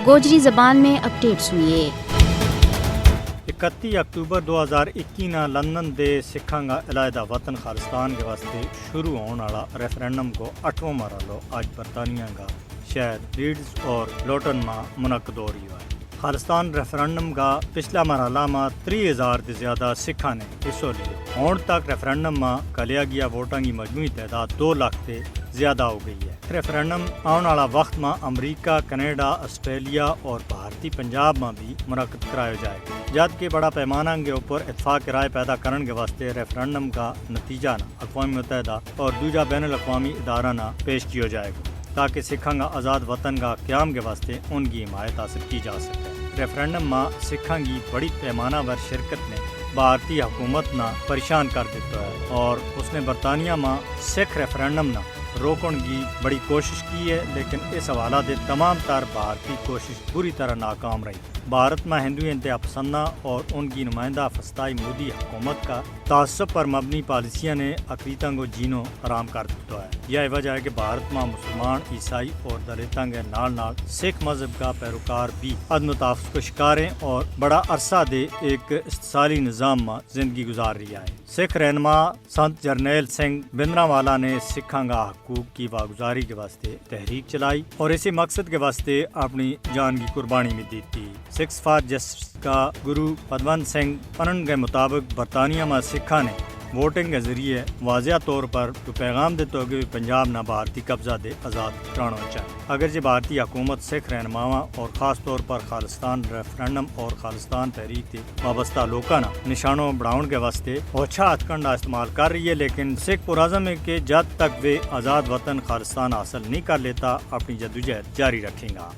गोजरी ज़बान में अपडेट सुनिए। 31 अक्तूबर 2021 ना लंदन दे सिखां दा अलहदा वतन खालिस्तान के वास्ते शुरू होने वाला रेफरेंडम को 8वां मरहलो आज बरतानिया का शहर लीड्स और लोटन में मुनक्कद हो रही है। खालिस्तान रेफरेंडम का पिछला मरहला में 30,000 से ज़्यादा सिखा ने हिस्सों लियो। हुण तक रेफरेंडम में कलिया गया वोटां की मजमूई तादाद 2 लाख से ज़्यादा हो गई है। रेफरेंडम आने वाला वक्त में अमरीका, कनाडा, ऑस्ट्रेलिया और भारतीय पंजाब में भी मुनक्कद कराया जाएगा। जबकि बड़ा पैमाना के ऊपर इतफाक राय पैदा करने के वास्ते रेफरेंडम का नतीजा न अक़वाम मुत्तहिदा और दूजा बैनुल अक़वामी इदारा न पेश किया जाएगा ताकि सिखां का आज़ाद वतन का क़याम के वास्ते उनकी हिमायत हासिल की जा सके। रेफरेंडम में सिखां की बड़ी पैमाना पर शिरकत ने भारतीय हुकूमत न परेशान कर दिता है और उसने बरतानिया में सिख रेफरेंडम न रोकने की बड़ी कोशिश की है, लेकिन इस हवाला से तमाम तर भारतीय कोशिश बुरी तरह नाकाम रही। भारत में हिंदू इंतहा पसंदा और उनकी नुमाइंदा फस्ताई मोदी हुकूमत का तासब पर मबनी पॉलिसियाँ ने अक़लीतों को जीनो आराम कर दिया है। यह वजह है कि भारत में मुसलमान, ईसाई और दलितों के नाल नाल सिख मजहब का पैरोकार भी अदम तहफ़्फ़ुज़ का शिकार हैं और बड़ा अरसा दे एक इस्तिसाली निज़ाम में जिंदगी गुजार रही है। सिख रहनुमा संत जरनैल सिंह भिंद्रांवाला ने सिखां का हकूक की वागुजारी के वास्ते तहरीक चलाई और इसी मकसद के वास्ते अपनी जान की कुर्बानी में दी थी। सिक्स फॉर जस्टिस का गुरु पदवंत सिंह पनन के मुताबिक बरतानिया में सिखा ने वोटिंग के जरिए वाज़िया तौर पर तो पैगाम देते हो कि पंजाब ना भारतीय कब्जा दे आज़ाद कराना चाहिए। अगरचे भारतीय हुकूमत सिख रहनुमावां और ख़ास तौर पर खालिस्तान रेफरेंडम और खालिस्तान तहरीक से वाबस्ता लोगों ना निशानों बढ़ाने के वास्ते ओछा हथकंडा इस्तेमाल कर रही है, लेकिन सिख पुरज़म है कि जब तक वे आज़ाद वतन खालिस्तान हासिल नहीं कर लेता अपनी जद्दोजहद जारी रखेगा।